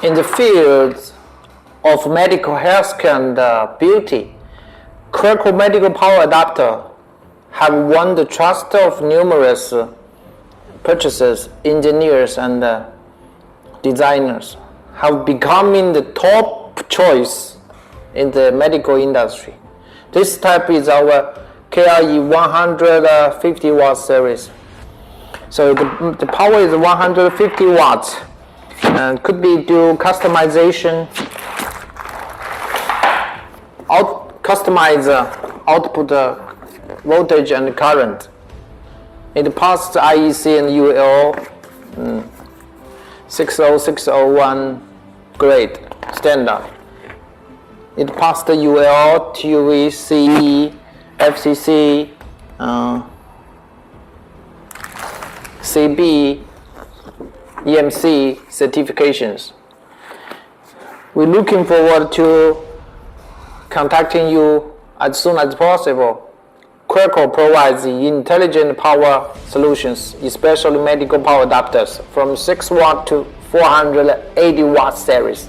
In the fields of medical healthcare and beauty, KRECO-Medical Power Adapter have won the trust of numerous purchasers, engineers, and designers, have becoming the top choice in the medical industry. This type is our KRE 150 watt series. So the power is 150 watts and could be do customization, customize output voltage and current. It passed IEC and UL 60601 grade standard. It passed the UL, TUV, CE, FCC, CB, EMC certifications. We're looking forward to contacting you as soon as possible. KRECO provides intelligent power solutions, especially medical power adapters from 6 watt to 480 watt series.